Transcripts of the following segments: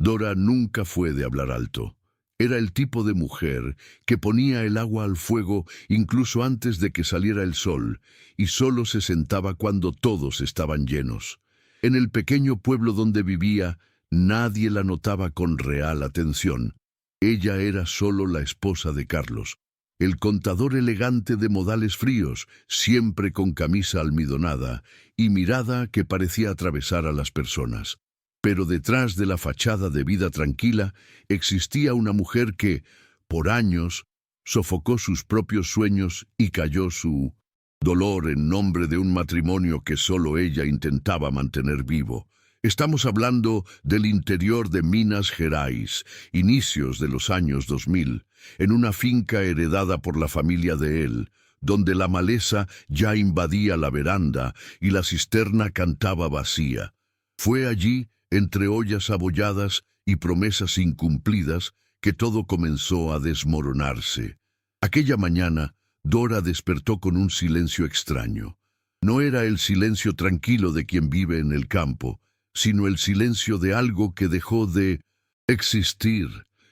Dora nunca fue de hablar alto. Era el tipo de mujer que ponía el agua al fuego incluso antes de que saliera el sol, y solo se sentaba cuando todos estaban llenos. En el pequeño pueblo donde vivía, nadie la notaba con real atención. Ella era solo la esposa de Carlos, el contador elegante de modales fríos, siempre con camisa almidonada y mirada que parecía atravesar a las personas. Pero detrás de la fachada de vida tranquila existía una mujer que, por años, sofocó sus propios sueños y calló su dolor en nombre de un matrimonio que solo ella intentaba mantener vivo. Estamos hablando del interior de Minas Gerais, inicios de los años 2000, en una finca heredada por la familia de él, donde la maleza ya invadía la veranda y la cisterna cantaba vacía. Fue allí, entre ollas abolladas y promesas incumplidas, que todo comenzó a desmoronarse. Aquella mañana, Dora despertó con un silencio extraño. No era el silencio tranquilo de quien vive en el campo, sino el silencio de algo que dejó de existir.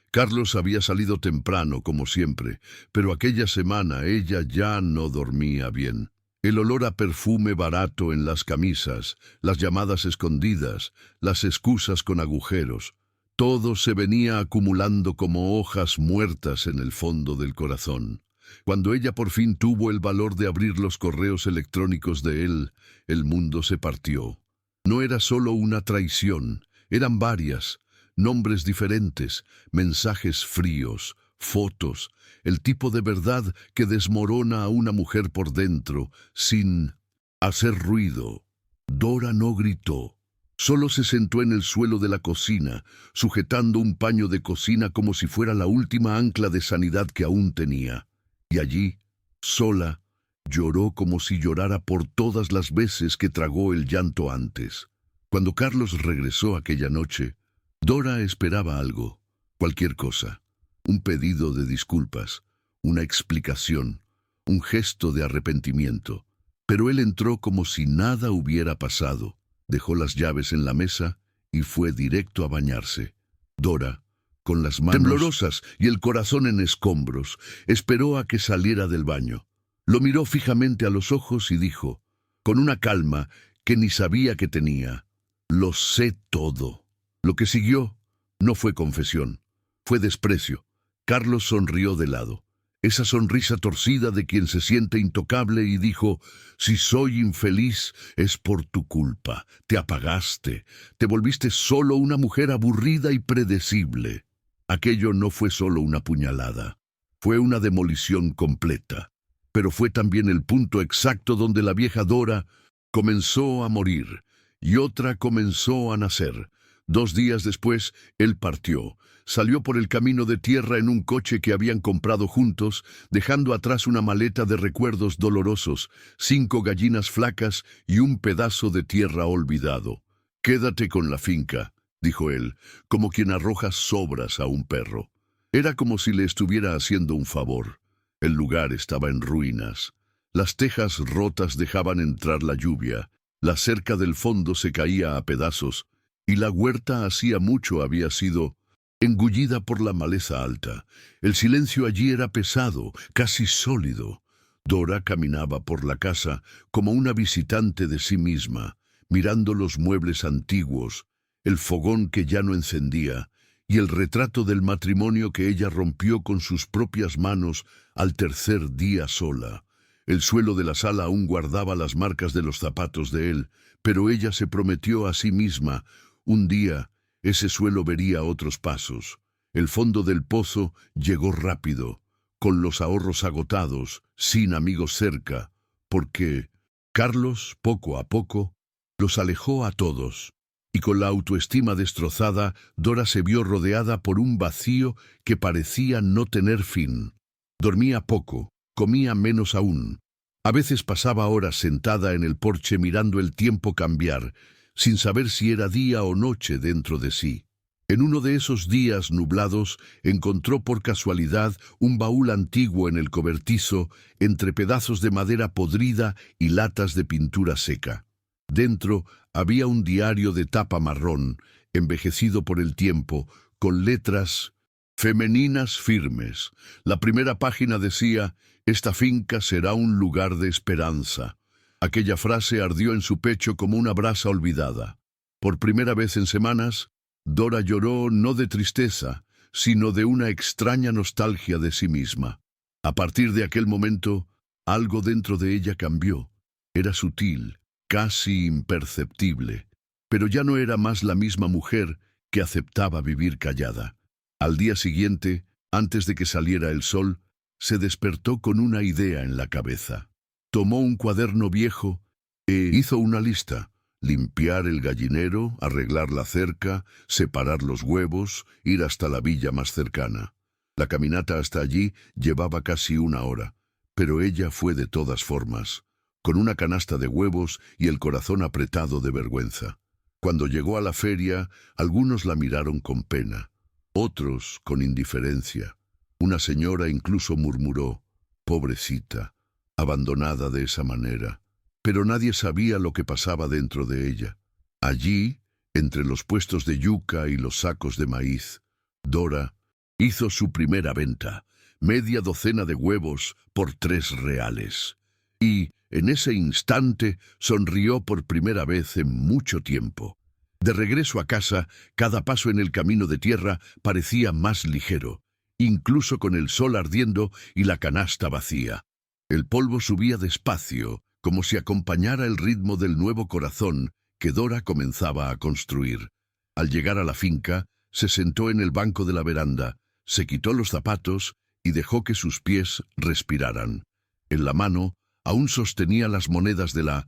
Carlos había salido temprano, como siempre, pero aquella semana ella ya no dormía bien. El olor a perfume barato en las camisas, las llamadas escondidas, las excusas con agujeros, todo se venía acumulando como hojas muertas en el fondo del corazón. Cuando ella por fin tuvo el valor de abrir los correos electrónicos de él, el mundo se partió. No era solo una traición, eran varias, nombres diferentes, mensajes fríos, fotos, el tipo de verdad que desmorona a una mujer por dentro, sin hacer ruido. Dora no gritó, solo se sentó en el suelo de la cocina, sujetando un paño de cocina como si fuera la última ancla de sanidad que aún tenía. Y allí, sola, lloró como si llorara por todas las veces que tragó el llanto antes. Cuando Carlos regresó aquella noche, Dora esperaba algo, cualquier cosa. Un pedido de disculpas, una explicación, un gesto de arrepentimiento. Pero él entró como si nada hubiera pasado, dejó las llaves en la mesa y fue directo a bañarse. Dora, con las manos temblorosas y el corazón en escombros, esperó a que saliera del baño. Lo miró fijamente a los ojos y dijo, con una calma que ni sabía que tenía, «Lo sé todo». Lo que siguió no fue confesión, fue desprecio. Carlos sonrió de lado, esa sonrisa torcida de quien se siente intocable, y dijo, «Si soy infeliz es por tu culpa. Te apagaste, te volviste solo una mujer aburrida y predecible». Aquello no fue solo una puñalada, fue una demolición completa. Pero fue también el punto exacto donde la vieja Dora comenzó a morir y otra comenzó a nacer. 2 días después, él partió. Salió por el camino de tierra en un coche que habían comprado juntos, dejando atrás una maleta de recuerdos dolorosos, 5 gallinas flacas y un pedazo de tierra olvidado. «Quédate con la finca», dijo él, como quien arroja sobras a un perro. Era como si le estuviera haciendo un favor. El lugar estaba en ruinas. Las tejas rotas dejaban entrar la lluvia, la cerca del fondo se caía a pedazos, y la huerta hacía mucho había sido engullida por la maleza alta. El silencio allí era pesado, casi sólido. Dora caminaba por la casa como una visitante de sí misma, mirando los muebles antiguos, el fogón que ya no encendía, y el retrato del matrimonio que ella rompió con sus propias manos al 3er día sola. El suelo de la sala aún guardaba las marcas de los zapatos de él, pero ella se prometió a sí misma, un día ese suelo vería otros pasos. El fondo del pozo llegó rápido, con los ahorros agotados, sin amigos cerca, porque Carlos, poco a poco, los alejó a todos. Y con la autoestima destrozada, Dora se vio rodeada por un vacío que parecía no tener fin. Dormía poco, comía menos aún. A veces pasaba horas sentada en el porche mirando el tiempo cambiar, sin saber si era día o noche dentro de sí. En uno de esos días nublados, encontró por casualidad un baúl antiguo en el cobertizo, entre pedazos de madera podrida y latas de pintura seca. Dentro había un diario de tapa marrón, envejecido por el tiempo, con letras femeninas firmes. La primera página decía: «Esta finca será un lugar de esperanza». Aquella frase ardió en su pecho como una brasa olvidada. Por primera vez en semanas, Dora lloró no de tristeza, sino de una extraña nostalgia de sí misma. A partir de aquel momento, algo dentro de ella cambió. Era sutil, casi imperceptible, pero ya no era más la misma mujer que aceptaba vivir callada. Al día siguiente, antes de que saliera el sol, se despertó con una idea en la cabeza. Tomó un cuaderno viejo e hizo una lista: limpiar el gallinero, arreglar la cerca, separar los huevos, ir hasta la villa más cercana. La caminata hasta allí llevaba casi una hora, pero ella fue de todas formas, con una canasta de huevos y el corazón apretado de vergüenza. Cuando llegó a la feria, algunos la miraron con pena, otros con indiferencia. Una señora incluso murmuró: «Pobrecita, abandonada de esa manera». Pero nadie sabía lo que pasaba dentro de ella. Allí, entre los puestos de yuca y los sacos de maíz, Dora hizo su primera venta, media docena de huevos por 3 reales. Y, en ese instante, sonrió por primera vez en mucho tiempo. De regreso a casa, cada paso en el camino de tierra parecía más ligero, incluso con el sol ardiendo y la canasta vacía. El polvo subía despacio, como si acompañara el ritmo del nuevo corazón que Dora comenzaba a construir. Al llegar a la finca, se sentó en el banco de la veranda, se quitó los zapatos y dejó que sus pies respiraran. En la mano aún sostenía las monedas de la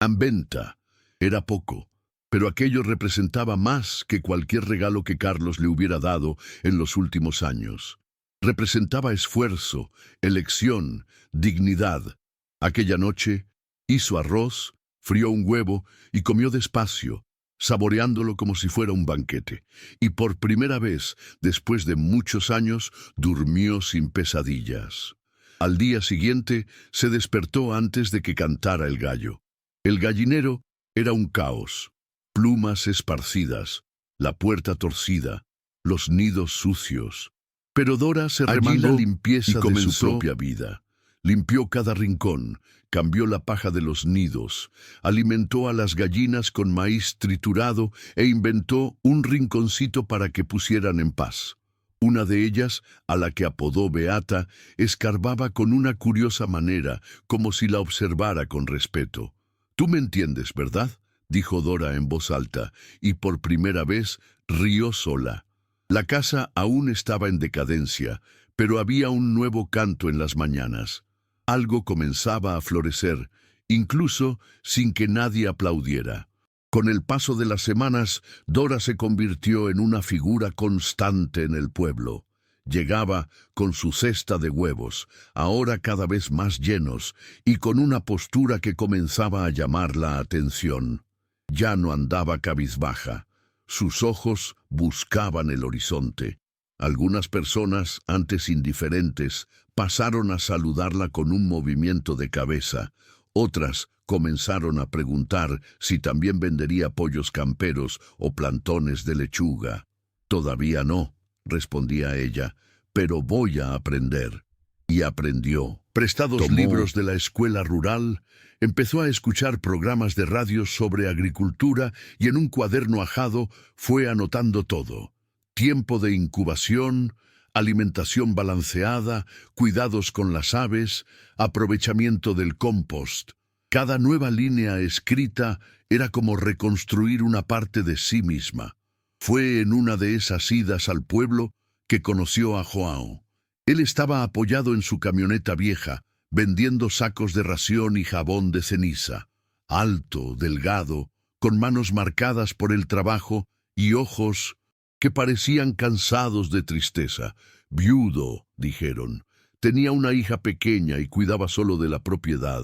venta. Era poco, pero aquello representaba más que cualquier regalo que Carlos le hubiera dado en los últimos años. Representaba esfuerzo, elección, dignidad. Aquella noche hizo arroz, frió un huevo y comió despacio, saboreándolo como si fuera un banquete. Y por primera vez, después de muchos años, durmió sin pesadillas. Al día siguiente, se despertó antes de que cantara el gallo. El gallinero era un caos: plumas esparcidas, la puerta torcida, los nidos sucios. Pero Dora se remangó la limpieza y comenzó de su propia vida. Limpió cada rincón, cambió la paja de los nidos, alimentó a las gallinas con maíz triturado e inventó un rinconcito para que pusieran en paz. Una de ellas, a la que apodó Beata, escarbaba con una curiosa manera, como si la observara con respeto. «Tú me entiendes, ¿verdad?», dijo Dora en voz alta, y por primera vez rió sola. La casa aún estaba en decadencia, pero había un nuevo canto en las mañanas. Algo comenzaba a florecer, incluso sin que nadie aplaudiera. Con el paso de las semanas, Dora se convirtió en una figura constante en el pueblo. Llegaba con su cesta de huevos, ahora cada vez más llenos, y con una postura que comenzaba a llamar la atención. Ya no andaba cabizbaja. Sus ojos buscaban el horizonte. Algunas personas, antes indiferentes, pasaron a saludarla con un movimiento de cabeza. Otras comenzaron a preguntar si también vendería pollos camperos o plantones de lechuga. «Todavía no», respondía ella, «pero voy a aprender». Y aprendió. Prestados libros de la escuela rural, empezó a escuchar programas de radio sobre agricultura y en un cuaderno ajado fue anotando todo: tiempo de incubación, alimentación balanceada, cuidados con las aves, aprovechamiento del compost. Cada nueva línea escrita era como reconstruir una parte de sí misma. Fue en una de esas idas al pueblo que conoció a Joao. Él estaba apoyado en su camioneta vieja, vendiendo sacos de ración y jabón de ceniza. Alto, delgado, con manos marcadas por el trabajo y ojos que parecían cansados de tristeza. Viudo, dijeron. Tenía una hija pequeña y cuidaba solo de la propiedad.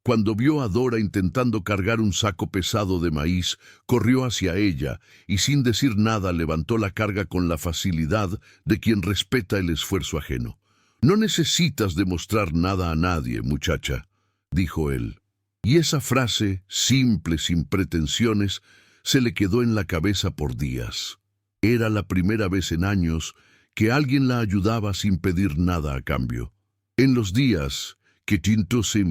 Cuando vio a Dora intentando cargar un saco pesado de maíz, corrió hacia ella y sin decir nada levantó la carga con la facilidad de quien respeta el esfuerzo ajeno. «No necesitas demostrar nada a nadie, muchacha», dijo él. Y esa frase, simple, sin pretensiones, se le quedó en la cabeza por días. Era la primera vez en años que alguien la ayudaba sin pedir nada a cambio. En los días que Tinto se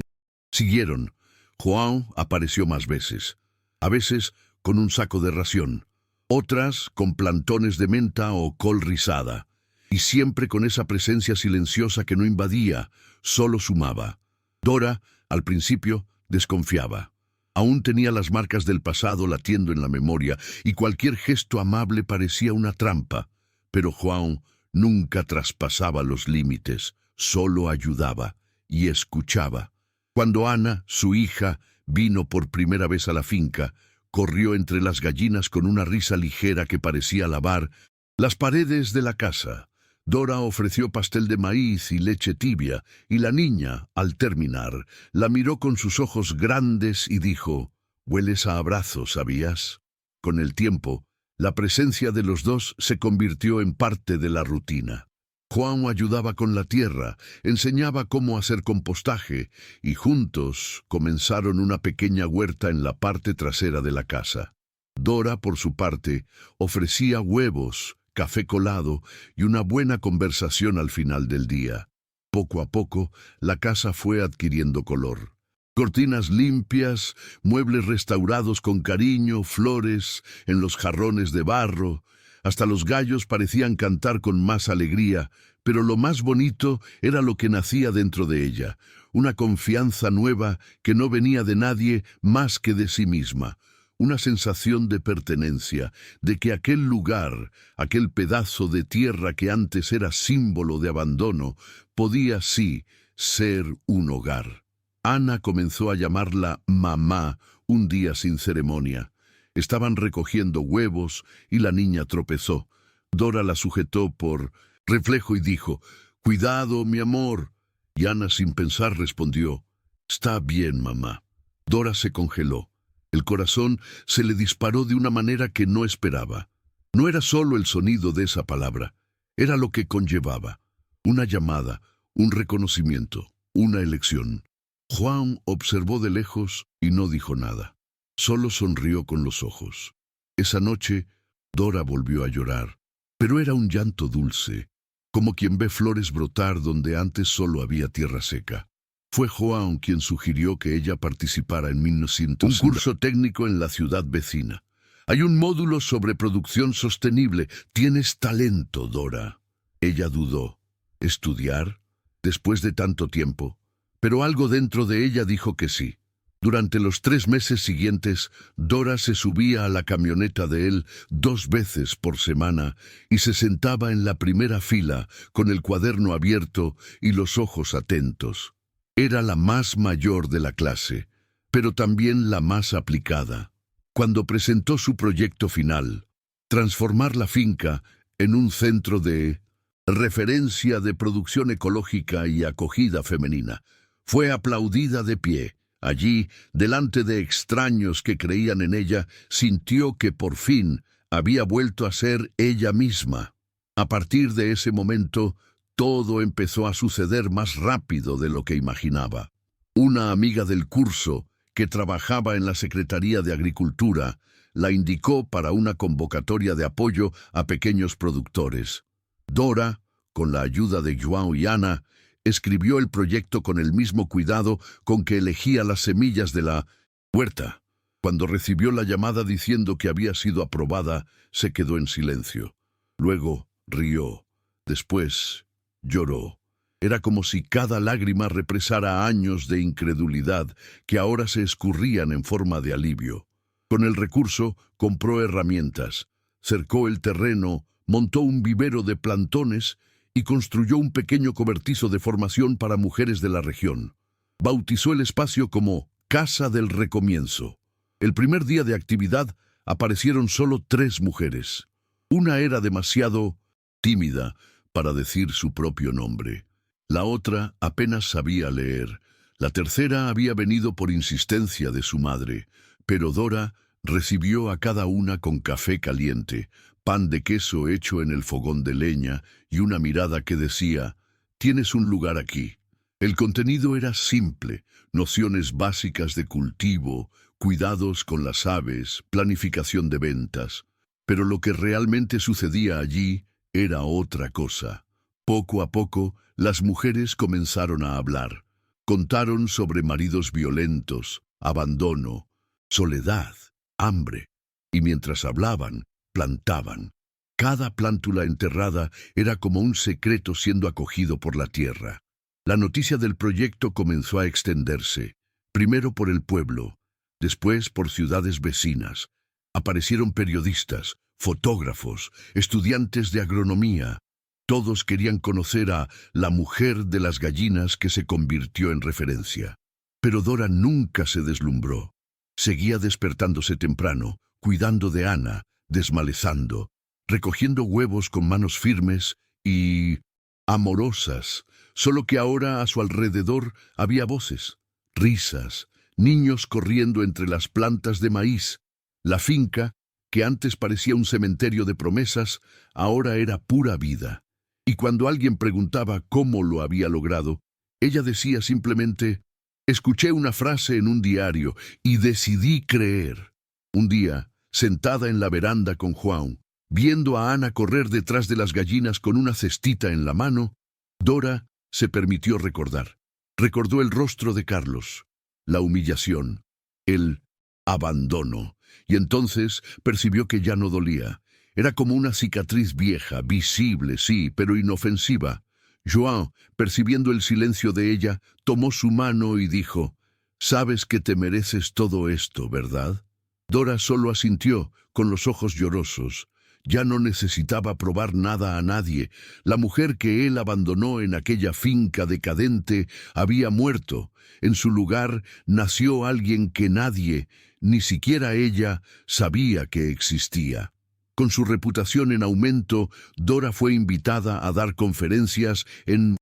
siguieron, Juan apareció más veces, a veces con un saco de ración, otras con plantones de menta o col rizada, y siempre con esa presencia silenciosa que no invadía, solo sumaba. Dora, al principio, desconfiaba. Aún tenía las marcas del pasado latiendo en la memoria, y cualquier gesto amable parecía una trampa. Pero Juan nunca traspasaba los límites, solo ayudaba y escuchaba. Cuando Ana, su hija, vino por primera vez a la finca, corrió entre las gallinas con una risa ligera que parecía lavar las paredes de la casa. Dora ofreció pastel de maíz y leche tibia, y la niña, al terminar, la miró con sus ojos grandes y dijo: «Hueles a abrazo, ¿sabías?». Con el tiempo, la presencia de los dos se convirtió en parte de la rutina. Juan ayudaba con la tierra, enseñaba cómo hacer compostaje, y juntos comenzaron una pequeña huerta en la parte trasera de la casa. Dora, por su parte, ofrecía huevos, café colado y una buena conversación al final del día. Poco a poco, la casa fue adquiriendo color. Cortinas limpias, muebles restaurados con cariño, flores en los jarrones de barro. Hasta los gallos parecían cantar con más alegría, pero lo más bonito era lo que nacía dentro de ella, una confianza nueva que no venía de nadie más que de sí misma. Una sensación de pertenencia, de que aquel lugar, aquel pedazo de tierra que antes era símbolo de abandono, podía sí ser un hogar. Ana comenzó a llamarla mamá un día sin ceremonia. Estaban recogiendo huevos y la niña tropezó. Dora la sujetó por reflejo y dijo: «Cuidado, mi amor». Y Ana, sin pensar, respondió: «Está bien, mamá». Dora se congeló. El corazón se le disparó de una manera que no esperaba. No era solo el sonido de esa palabra, era lo que conllevaba. Una llamada, un reconocimiento, una elección. Juan observó de lejos y no dijo nada. Solo sonrió con los ojos. Esa noche, Dora volvió a llorar, pero era un llanto dulce, como quien ve flores brotar donde antes solo había tierra seca. Fue Juan quien sugirió que ella participara en 1900 un curso técnico en la ciudad vecina. «Hay un módulo sobre producción sostenible. Tienes talento, Dora». Ella dudó. ¿Estudiar? Después de tanto tiempo. Pero algo dentro de ella dijo que sí. Durante los 3 meses siguientes, Dora se subía a la camioneta de él 2 veces por semana y se sentaba en la primera fila con el cuaderno abierto y los ojos atentos. Era la más mayor de la clase, pero también la más aplicada. Cuando presentó su proyecto final, transformar la finca en un centro de referencia de producción ecológica y acogida femenina, fue aplaudida de pie. Allí, delante de extraños que creían en ella, sintió que por fin había vuelto a ser ella misma. A partir de ese momento, todo empezó a suceder más rápido de lo que imaginaba. Una amiga del curso, que trabajaba en la Secretaría de Agricultura, la indicó para una convocatoria de apoyo a pequeños productores. Dora, con la ayuda de João y Ana, escribió el proyecto con el mismo cuidado con que elegía las semillas de la huerta. Cuando recibió la llamada diciendo que había sido aprobada, se quedó en silencio. Luego rió. Después lloró. Era como si cada lágrima represara años de incredulidad que ahora se escurrían en forma de alivio. Con el recurso compró herramientas, cercó el terreno, montó un vivero de plantones y construyó un pequeño cobertizo de formación para mujeres de la región. Bautizó el espacio como Casa del Recomienzo. El primer día de actividad aparecieron solo 3 mujeres. Una era demasiado tímida para decir su propio nombre. La otra apenas sabía leer. La tercera había venido por insistencia de su madre, pero Dora recibió a cada una con café caliente, pan de queso hecho en el fogón de leña y una mirada que decía: «Tienes un lugar aquí». El contenido era simple: nociones básicas de cultivo, cuidados con las aves, planificación de ventas. Pero lo que realmente sucedía allí era otra cosa. Poco a poco, las mujeres comenzaron a hablar. Contaron sobre maridos violentos, abandono, soledad, hambre. Y mientras hablaban, plantaban. Cada plántula enterrada era como un secreto siendo acogido por la tierra. La noticia del proyecto comenzó a extenderse, primero por el pueblo, después por ciudades vecinas. Aparecieron periodistas, fotógrafos, estudiantes de agronomía. Todos querían conocer a la mujer de las gallinas que se convirtió en referencia. Pero Dora nunca se deslumbró. Seguía despertándose temprano, cuidando de Ana, desmalezando, recogiendo huevos con manos firmes y amorosas, solo que ahora a su alrededor había voces, risas, niños corriendo entre las plantas de maíz. La finca, que antes parecía un cementerio de promesas, ahora era pura vida. Y cuando alguien preguntaba cómo lo había logrado, ella decía simplemente: escuché una frase en un diario y decidí creer. Un día, sentada en la veranda con Juan, viendo a Ana correr detrás de las gallinas con una cestita en la mano, Dora se permitió recordar. Recordó el rostro de Carlos, la humillación, el abandono, y entonces percibió que ya no dolía. Era como una cicatriz vieja, visible, sí, pero inofensiva. Joan, percibiendo el silencio de ella, tomó su mano y dijo: «Sabes que te mereces todo esto, ¿verdad?» Dora solo asintió, con los ojos llorosos. Ya no necesitaba probar nada a nadie. La mujer que él abandonó en aquella finca decadente había muerto. En su lugar nació alguien que nadie, ni siquiera ella, sabía que existía. Con su reputación en aumento, Dora fue invitada a dar conferencias en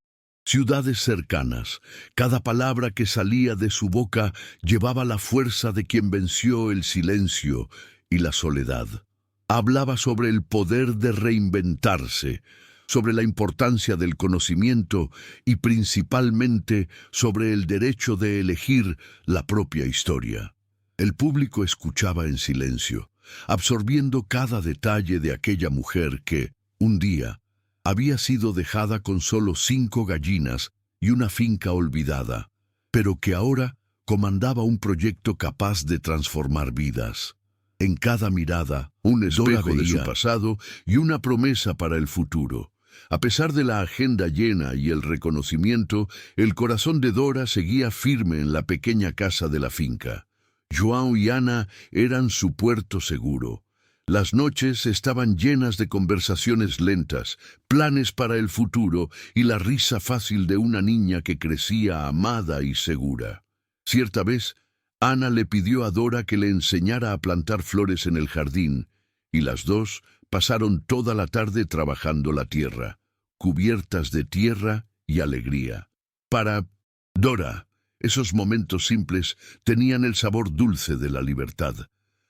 ciudades cercanas. Cada palabra que salía de su boca llevaba la fuerza de quien venció el silencio y la soledad. Hablaba sobre el poder de reinventarse, sobre la importancia del conocimiento y principalmente sobre el derecho de elegir la propia historia. El público escuchaba en silencio, absorbiendo cada detalle de aquella mujer que, un día, había sido dejada con solo 5 gallinas y una finca olvidada, pero que ahora comandaba un proyecto capaz de transformar vidas. En cada mirada, un espejo de su pasado y una promesa para el futuro. A pesar de la agenda llena y el reconocimiento, el corazón de Dora seguía firme en la pequeña casa de la finca. Joan y Ana eran su puerto seguro. Las noches estaban llenas de conversaciones lentas, planes para el futuro y la risa fácil de una niña que crecía amada y segura. Cierta vez, Ana le pidió a Dora que le enseñara a plantar flores en el jardín, y las dos pasaron toda la tarde trabajando la tierra, cubiertas de tierra y alegría. Para Dora, esos momentos simples tenían el sabor dulce de la libertad,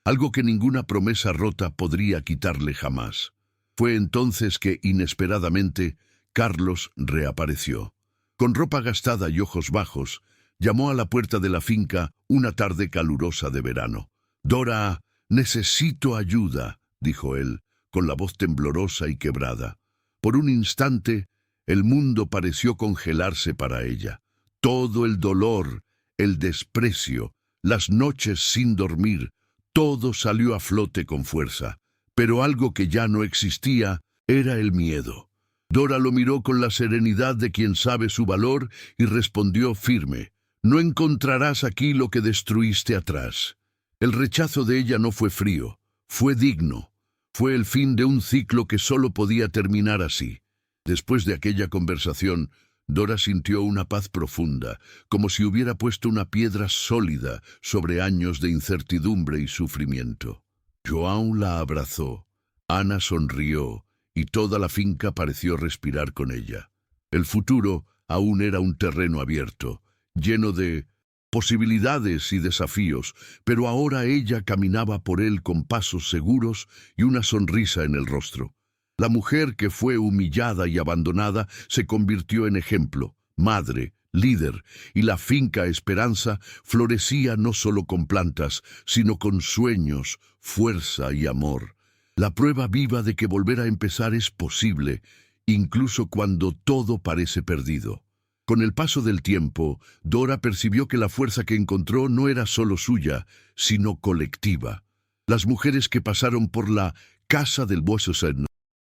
algo que ninguna promesa rota podría quitarle jamás. Fue entonces que, inesperadamente, Carlos reapareció. Con ropa gastada y ojos bajos, llamó a la puerta de la finca una tarde calurosa de verano. «Dora, necesito ayuda», dijo él, con la voz temblorosa y quebrada. Por un instante, el mundo pareció congelarse para ella. Todo el dolor, el desprecio, las noches sin dormir, todo salió a flote con fuerza. Pero algo que ya no existía era el miedo. Dora lo miró con la serenidad de quien sabe su valor y respondió firme: «No encontrarás aquí lo que destruiste atrás». El rechazo de ella no fue frío, fue digno. Fue el fin de un ciclo que solo podía terminar así. Después de aquella conversación, Dora sintió una paz profunda, como si hubiera puesto una piedra sólida sobre años de incertidumbre y sufrimiento. Joan la abrazó, Ana sonrió, y toda la finca pareció respirar con ella. El futuro aún era un terreno abierto, lleno de posibilidades y desafíos, pero ahora ella caminaba por él con pasos seguros y una sonrisa en el rostro. La mujer que fue humillada y abandonada se convirtió en ejemplo, madre, líder, y la finca Esperanza florecía no solo con plantas, sino con sueños, fuerza y amor. La prueba viva de que volver a empezar es posible, incluso cuando todo parece perdido. Con el paso del tiempo, Dora percibió que la fuerza que encontró no era solo suya, sino colectiva. Las mujeres que pasaron por la Casa del Boisseau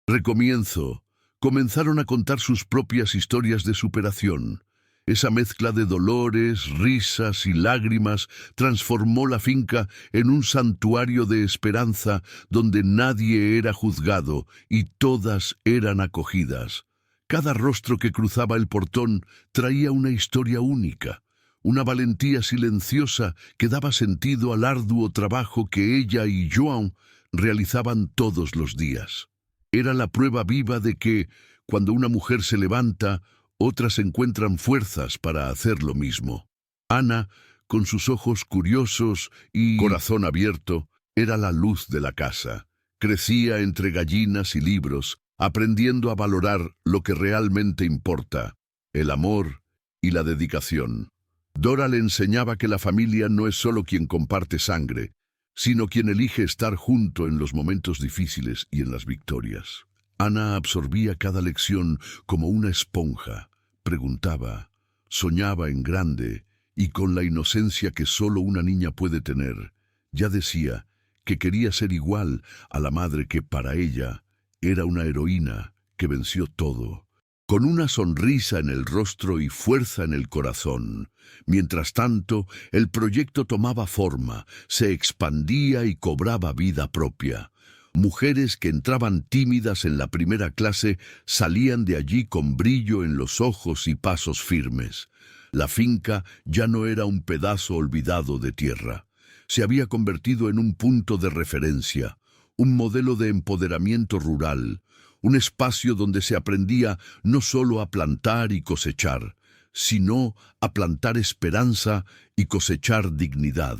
recomienzo comenzaron a contar sus propias historias de superación. Esa mezcla de dolores, risas y lágrimas transformó la finca en un santuario de esperanza donde nadie era juzgado y todas eran acogidas. Cada rostro que cruzaba el portón traía una historia única, una valentía silenciosa que daba sentido al arduo trabajo que ella y Joan realizaban todos los días. Era la prueba viva de que, cuando una mujer se levanta, otras encuentran fuerzas para hacer lo mismo. Ana, con sus ojos curiosos y corazón abierto, era la luz de la casa. Crecía entre gallinas y libros, aprendiendo a valorar lo que realmente importa, el amor y la dedicación. Dora le enseñaba que la familia no es solo quien comparte sangre, sino quien elige estar junto en los momentos difíciles y en las victorias. Ana absorbía cada lección como una esponja, preguntaba, soñaba en grande y con la inocencia que solo una niña puede tener. Ya decía que quería ser igual a la madre que para ella era una heroína que venció todo, con una sonrisa en el rostro y fuerza en el corazón. Mientras tanto, el proyecto tomaba forma, se expandía y cobraba vida propia. Mujeres que entraban tímidas en la primera clase salían de allí con brillo en los ojos y pasos firmes. La finca ya no era un pedazo olvidado de tierra. Se había convertido en un punto de referencia, un modelo de empoderamiento rural, un espacio donde se aprendía no solo a plantar y cosechar, sino a plantar esperanza y cosechar dignidad.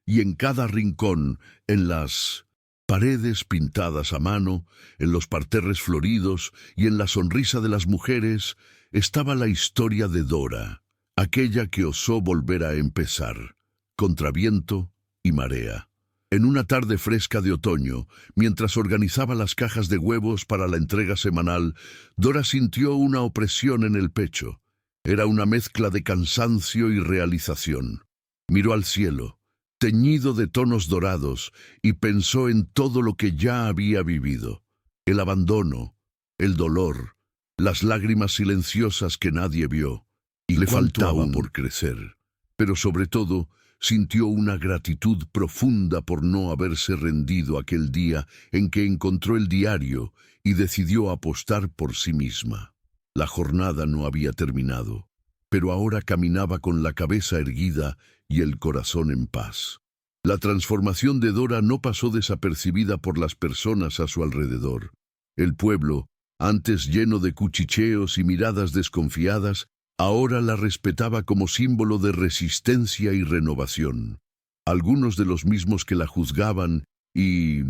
Y en cada rincón, en las paredes pintadas a mano, en los parterres floridos y en la sonrisa de las mujeres, estaba la historia de Dora, aquella que osó volver a empezar, contra viento y marea. En una tarde fresca de otoño, mientras organizaba las cajas de huevos para la entrega semanal, Dora sintió una opresión en el pecho. Era una mezcla de cansancio y realización. Miró al cielo, teñido de tonos dorados, y pensó en todo lo que ya había vivido. El abandono, el dolor, las lágrimas silenciosas que nadie vio, y le faltaba por crecer. Pero sobre todo, sintió una gratitud profunda por no haberse rendido aquel día en que encontró el diario y decidió apostar por sí misma. La jornada no había terminado, pero ahora caminaba con la cabeza erguida y el corazón en paz. La transformación de Dora no pasó desapercibida por las personas a su alrededor. El pueblo, antes lleno de cuchicheos y miradas desconfiadas, ahora la respetaba como símbolo de resistencia y renovación. Algunos de los mismos que la juzgaban y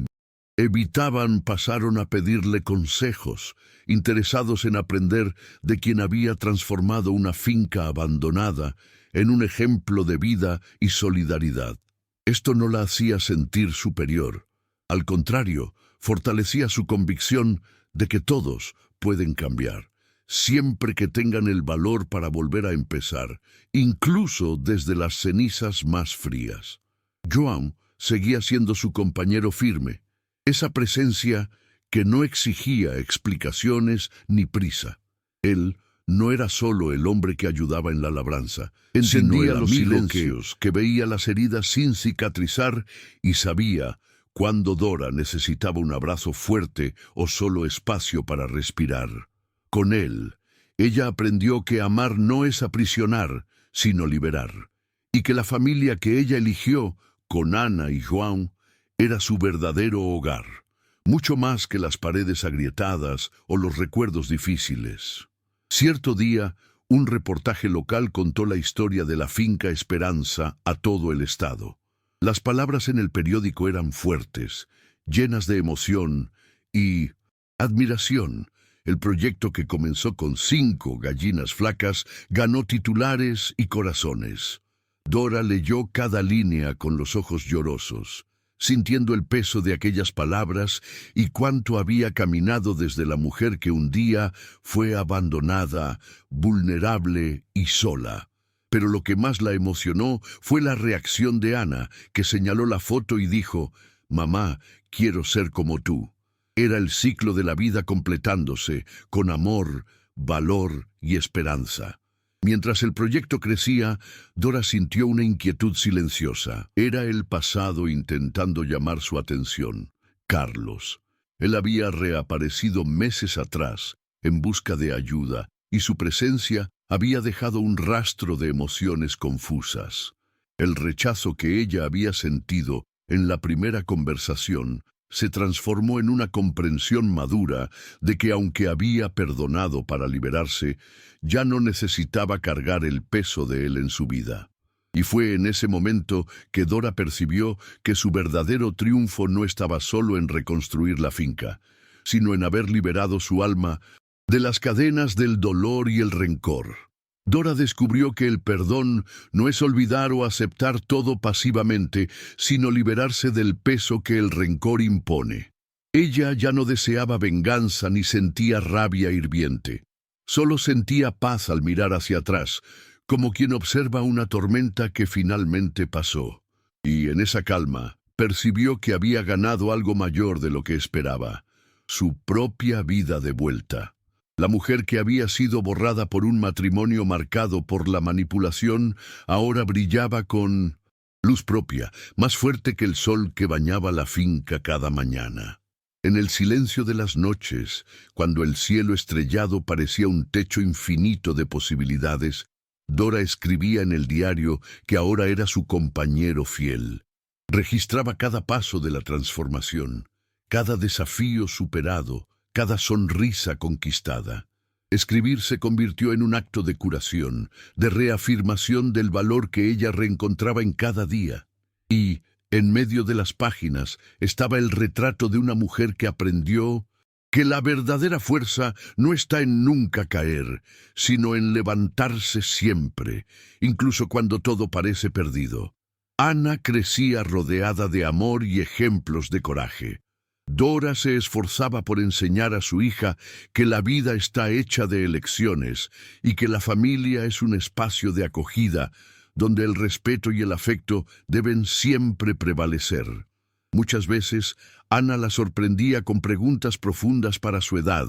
evitaban pasaron a pedirle consejos, interesados en aprender de quien había transformado una finca abandonada en un ejemplo de vida y solidaridad. Esto no la hacía sentir superior. Al contrario, fortalecía su convicción de que todos pueden cambiar, siempre que tengan el valor para volver a empezar, incluso desde las cenizas más frías. Joan seguía siendo su compañero firme, esa presencia que no exigía explicaciones ni prisa. Él no era solo el hombre que ayudaba en la labranza, entendía los silencios, que veía las heridas sin cicatrizar y sabía cuándo Dora necesitaba un abrazo fuerte o solo espacio para respirar. Con él, ella aprendió que amar no es aprisionar, sino liberar, y que la familia que ella eligió, con Ana y Joan, era su verdadero hogar, mucho más que las paredes agrietadas o los recuerdos difíciles. Cierto día, un reportaje local contó la historia de la finca Esperanza a todo el estado. Las palabras en el periódico eran fuertes, llenas de emoción y admiración, El proyecto, que comenzó con 5 gallinas flacas, ganó titulares y corazones. Dora leyó cada línea con los ojos llorosos, sintiendo el peso de aquellas palabras y cuánto había caminado desde la mujer que un día fue abandonada, vulnerable y sola. Pero lo que más la emocionó fue la reacción de Ana, que señaló la foto y dijo: «Mamá, quiero ser como tú». Era el ciclo de la vida completándose, con amor, valor y esperanza. Mientras el proyecto crecía, Dora sintió una inquietud silenciosa. Era el pasado intentando llamar su atención. Carlos. Él había reaparecido meses atrás, en busca de ayuda, y su presencia había dejado un rastro de emociones confusas. El rechazo que ella había sentido en la primera conversación se transformó en una comprensión madura de que, aunque había perdonado para liberarse, ya no necesitaba cargar el peso de él en su vida. Y fue en ese momento que Dora percibió que su verdadero triunfo no estaba solo en reconstruir la finca, sino en haber liberado su alma de las cadenas del dolor y el rencor. Dora descubrió que el perdón no es olvidar o aceptar todo pasivamente, sino liberarse del peso que el rencor impone. Ella ya no deseaba venganza ni sentía rabia hirviente. Solo sentía paz al mirar hacia atrás, como quien observa una tormenta que finalmente pasó. Y en esa calma percibió que había ganado algo mayor de lo que esperaba: su propia vida de vuelta. La mujer que había sido borrada por un matrimonio marcado por la manipulación ahora brillaba con luz propia, más fuerte que el sol que bañaba la finca cada mañana. En el silencio de las noches, cuando el cielo estrellado parecía un techo infinito de posibilidades, Dora escribía en el diario que ahora era su compañero fiel. Registraba cada paso de la transformación, cada desafío superado, cada sonrisa conquistada. Escribir se convirtió en un acto de curación, de reafirmación del valor que ella reencontraba en cada día. Y, en medio de las páginas, estaba el retrato de una mujer que aprendió que la verdadera fuerza no está en nunca caer, sino en levantarse siempre, incluso cuando todo parece perdido. Ana crecía rodeada de amor y ejemplos de coraje. Dora se esforzaba por enseñar a su hija que la vida está hecha de elecciones y que la familia es un espacio de acogida donde el respeto y el afecto deben siempre prevalecer. Muchas veces, Ana la sorprendía con preguntas profundas para su edad,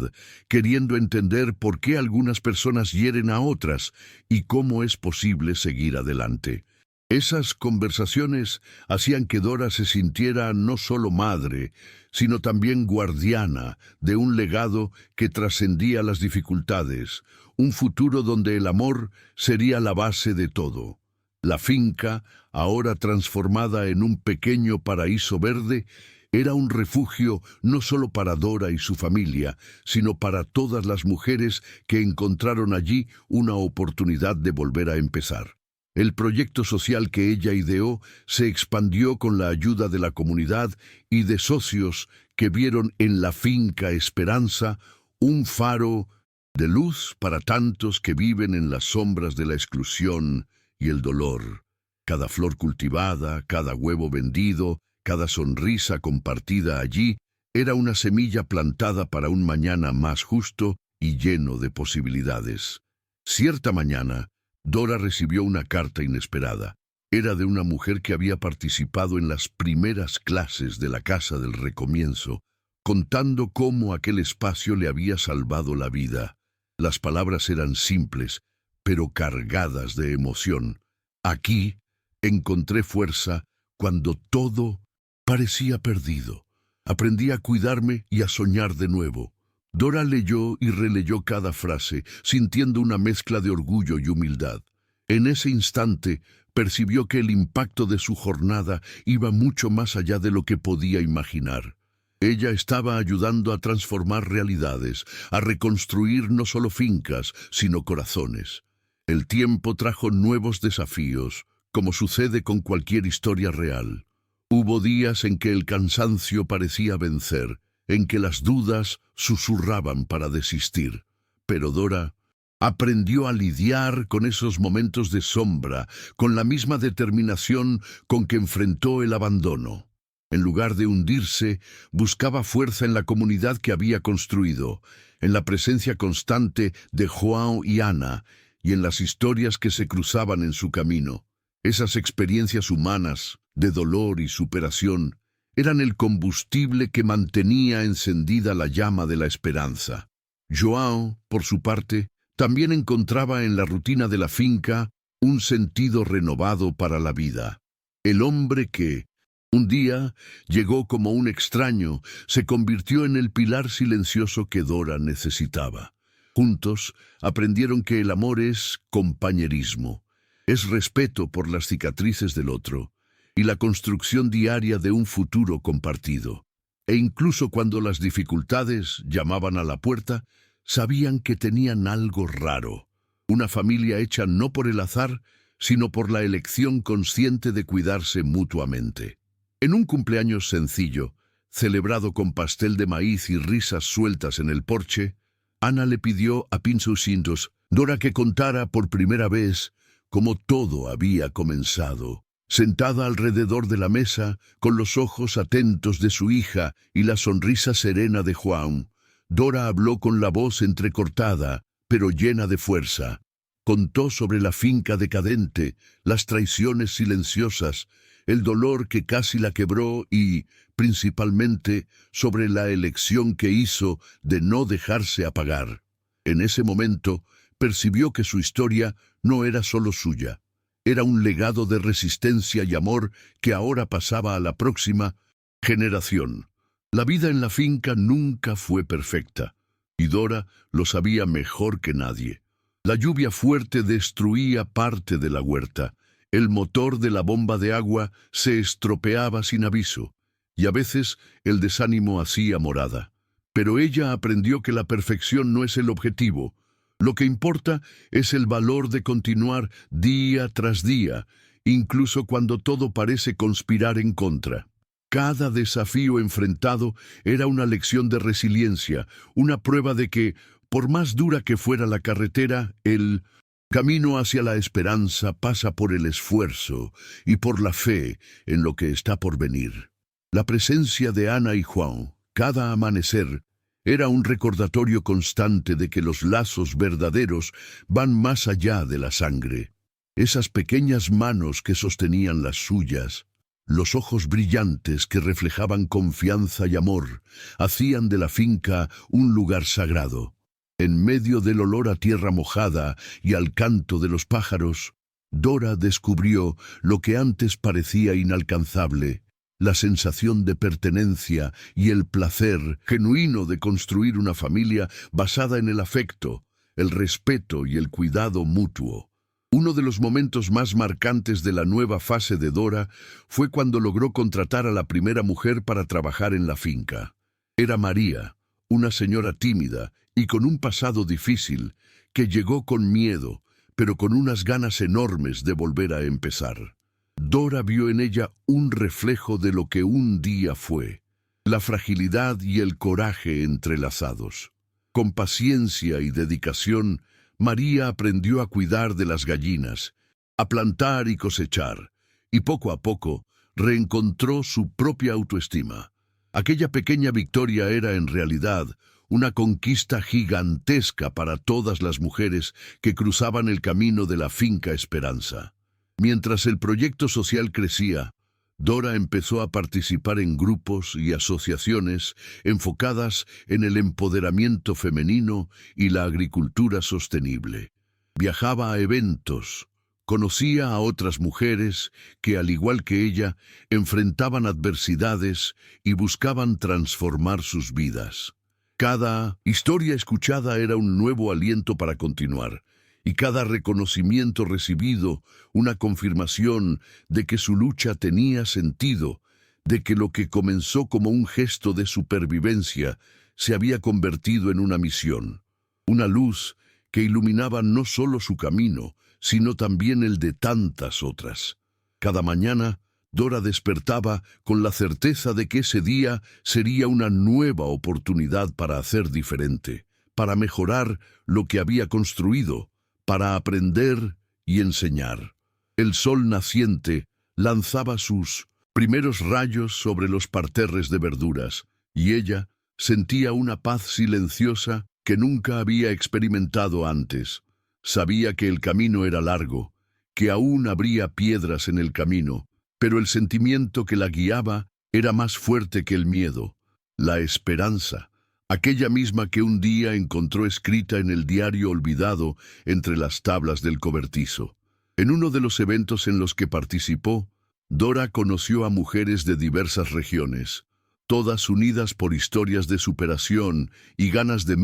queriendo entender por qué algunas personas hieren a otras y cómo es posible seguir adelante. Esas conversaciones hacían que Dora se sintiera no solo madre, sino también guardiana de un legado que trascendía las dificultades, un futuro donde el amor sería la base de todo. La finca, ahora transformada en un pequeño paraíso verde, era un refugio no solo para Dora y su familia, sino para todas las mujeres que encontraron allí una oportunidad de volver a empezar. El proyecto social que ella ideó se expandió con la ayuda de la comunidad y de socios que vieron en la finca Esperanza un faro de luz para tantos que viven en las sombras de la exclusión y el dolor. Cada flor cultivada, cada huevo vendido, cada sonrisa compartida allí era una semilla plantada para un mañana más justo y lleno de posibilidades. Cierta mañana, Dora recibió una carta inesperada. Era de una mujer que había participado en las primeras clases de la Casa del Recomienzo, contando cómo aquel espacio le había salvado la vida. Las palabras eran simples, pero cargadas de emoción. Aquí encontré fuerza cuando todo parecía perdido. Aprendí a cuidarme y a soñar de nuevo. Dora leyó y releyó cada frase, sintiendo una mezcla de orgullo y humildad. En ese instante, percibió que el impacto de su jornada iba mucho más allá de lo que podía imaginar. Ella estaba ayudando a transformar realidades, a reconstruir no solo fincas, sino corazones. El tiempo trajo nuevos desafíos, como sucede con cualquier historia real. Hubo días en que el cansancio parecía vencer, en que las dudas susurraban para desistir. Pero Dora aprendió a lidiar con esos momentos de sombra, con la misma determinación con que enfrentó el abandono. En lugar de hundirse, buscaba fuerza en la comunidad que había construido, en la presencia constante de João y Ana, y en las historias que se cruzaban en su camino. Esas experiencias humanas, de dolor y superación, eran el combustible que mantenía encendida la llama de la esperanza. João, por su parte, también encontraba en la rutina de la finca un sentido renovado para la vida. El hombre que, un día, llegó como un extraño, se convirtió en el pilar silencioso que Dora necesitaba. Juntos aprendieron que el amor es compañerismo, es respeto por las cicatrices del otro y la construcción diaria de un futuro compartido. E incluso cuando las dificultades llamaban a la puerta, sabían que tenían algo raro, una familia hecha no por el azar, sino por la elección consciente de cuidarse mutuamente. En un cumpleaños sencillo, celebrado con pastel de maíz y risas sueltas en el porche, Ana le pidió a Pinsucintos Dora que contara por primera vez cómo todo había comenzado. Sentada alrededor de la mesa, con los ojos atentos de su hija y la sonrisa serena de João, Dora habló con la voz entrecortada, pero llena de fuerza. Contó sobre la finca decadente, las traiciones silenciosas, el dolor que casi la quebró y, principalmente, sobre la elección que hizo de no dejarse apagar. En ese momento, percibió que su historia no era solo suya. Era un legado de resistencia y amor que ahora pasaba a la próxima generación. La vida en la finca nunca fue perfecta, y Dora lo sabía mejor que nadie. La lluvia fuerte destruía parte de la huerta, el motor de la bomba de agua se estropeaba sin aviso, y a veces el desánimo hacía morada. Pero ella aprendió que la perfección no es el objetivo. Lo que importa es el valor de continuar día tras día, incluso cuando todo parece conspirar en contra. Cada desafío enfrentado era una lección de resiliencia, una prueba de que, por más dura que fuera la carretera, el camino hacia la esperanza pasa por el esfuerzo y por la fe en lo que está por venir. La presencia de Ana y João, cada amanecer, era un recordatorio constante de que los lazos verdaderos van más allá de la sangre. Esas pequeñas manos que sostenían las suyas, los ojos brillantes que reflejaban confianza y amor, hacían de la finca un lugar sagrado. En medio del olor a tierra mojada y al canto de los pájaros, Dora descubrió lo que antes parecía inalcanzable, la sensación de pertenencia y el placer genuino de construir una familia basada en el afecto, el respeto y el cuidado mutuo. Uno de los momentos más marcantes de la nueva fase de Dora fue cuando logró contratar a la primera mujer para trabajar en la finca. Era María, una señora tímida y con un pasado difícil, que llegó con miedo, pero con unas ganas enormes de volver a empezar. Dora vio en ella un reflejo de lo que un día fue, la fragilidad y el coraje entrelazados. Con paciencia y dedicación, María aprendió a cuidar de las gallinas, a plantar y cosechar, y poco a poco reencontró su propia autoestima. Aquella pequeña victoria era en realidad una conquista gigantesca para todas las mujeres que cruzaban el camino de la finca Esperanza. Mientras el proyecto social crecía, Dora empezó a participar en grupos y asociaciones enfocadas en el empoderamiento femenino y la agricultura sostenible. Viajaba a eventos, conocía a otras mujeres que, al igual que ella, enfrentaban adversidades y buscaban transformar sus vidas. Cada historia escuchada era un nuevo aliento para continuar, y cada reconocimiento recibido una confirmación de que su lucha tenía sentido, de que lo que comenzó como un gesto de supervivencia se había convertido en una misión, una luz que iluminaba no solo su camino, sino también el de tantas otras. Cada mañana, Dora despertaba con la certeza de que ese día sería una nueva oportunidad para hacer diferente, para mejorar lo que había construido, para aprender y enseñar. El sol naciente lanzaba sus primeros rayos sobre los parterres de verduras, y ella sentía una paz silenciosa que nunca había experimentado antes. Sabía que el camino era largo, que aún habría piedras en el camino, pero el sentimiento que la guiaba era más fuerte que el miedo, la esperanza, aquella misma que un día encontró escrita en el diario olvidado entre las tablas del cobertizo. En uno de los eventos en los que participó, Dora conoció a mujeres de diversas regiones, todas unidas por historias de superación y ganas de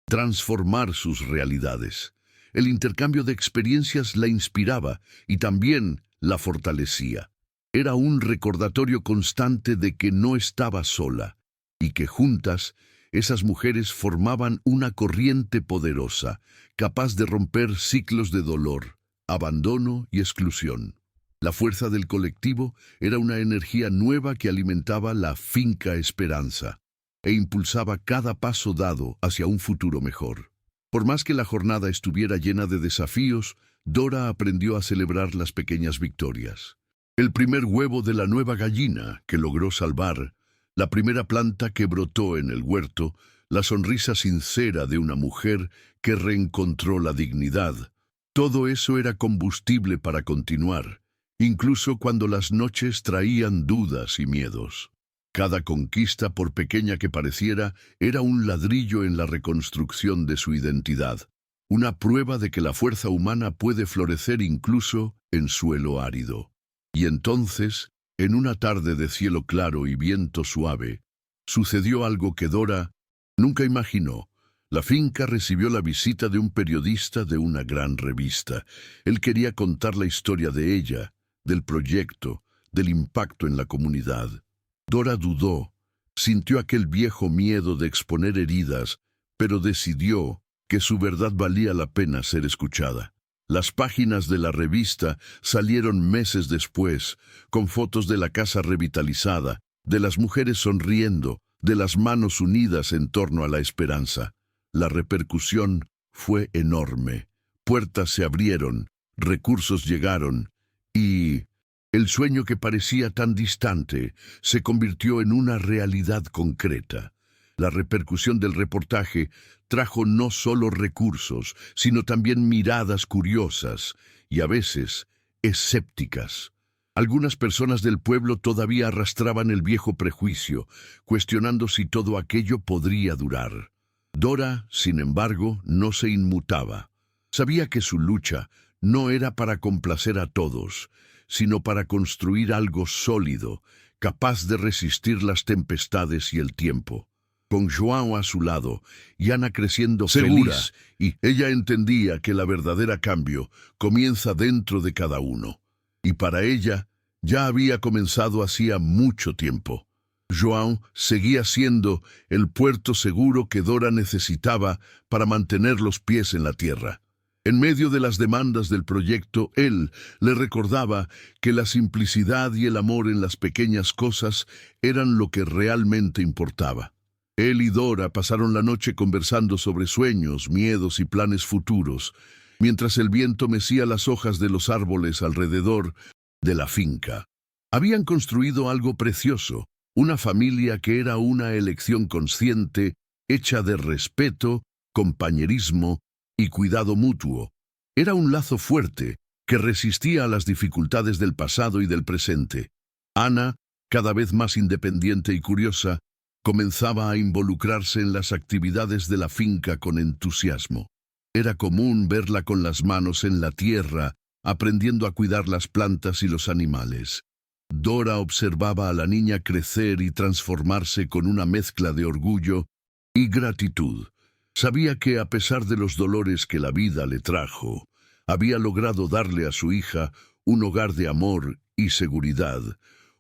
transformar sus realidades. El intercambio de experiencias la inspiraba y también la fortalecía. Era un recordatorio constante de que no estaba sola y que juntas esas mujeres formaban una corriente poderosa, capaz de romper ciclos de dolor, abandono y exclusión. La fuerza del colectivo era una energía nueva que alimentaba la finca Esperanza e impulsaba cada paso dado hacia un futuro mejor. Por más que la jornada estuviera llena de desafíos, Dora aprendió a celebrar las pequeñas victorias. El primer huevo de la nueva gallina que logró salvar, la primera planta que brotó en el huerto, la sonrisa sincera de una mujer que reencontró la dignidad. Todo eso era combustible para continuar, incluso cuando las noches traían dudas y miedos. Cada conquista, por pequeña que pareciera, era un ladrillo en la reconstrucción de su identidad, una prueba de que la fuerza humana puede florecer incluso en suelo árido. Y entonces, en una tarde de cielo claro y viento suave, sucedió algo que Dora nunca imaginó. La finca recibió la visita de un periodista de una gran revista. Él quería contar la historia de ella, del proyecto, del impacto en la comunidad. Dora dudó, sintió aquel viejo miedo de exponer heridas, pero decidió que su verdad valía la pena ser escuchada. Las páginas de la revista salieron meses después, con fotos de la casa revitalizada, de las mujeres sonriendo, de las manos unidas en torno a la esperanza. La repercusión fue enorme. Puertas se abrieron, recursos llegaron, y el sueño que parecía tan distante se convirtió en una realidad concreta. La repercusión del reportaje trajo no solo recursos, sino también miradas curiosas y a veces escépticas. Algunas personas del pueblo todavía arrastraban el viejo prejuicio, cuestionando si todo aquello podría durar. Dora, sin embargo, no se inmutaba. Sabía que su lucha no era para complacer a todos, sino para construir algo sólido, capaz de resistir las tempestades y el tiempo. Con João a su lado, y Ana creciendo segura, feliz, y ella entendía que la verdadera cambio comienza dentro de cada uno. Y para ella, ya había comenzado hacía mucho tiempo. João seguía siendo el puerto seguro que Dora necesitaba para mantener los pies en la tierra. En medio de las demandas del proyecto, él le recordaba que la simplicidad y el amor en las pequeñas cosas eran lo que realmente importaba. Él y Dora pasaron la noche conversando sobre sueños, miedos y planes futuros, mientras el viento mecía las hojas de los árboles alrededor de la finca. Habían construido algo precioso, una familia que era una elección consciente, hecha de respeto, compañerismo y cuidado mutuo. Era un lazo fuerte que resistía a las dificultades del pasado y del presente. Ana, cada vez más independiente y curiosa, comenzaba a involucrarse en las actividades de la finca con entusiasmo. Era común verla con las manos en la tierra, aprendiendo a cuidar las plantas y los animales. Dora observaba a la niña crecer y transformarse con una mezcla de orgullo y gratitud. Sabía que, a pesar de los dolores que la vida le trajo, había logrado darle a su hija un hogar de amor y seguridad,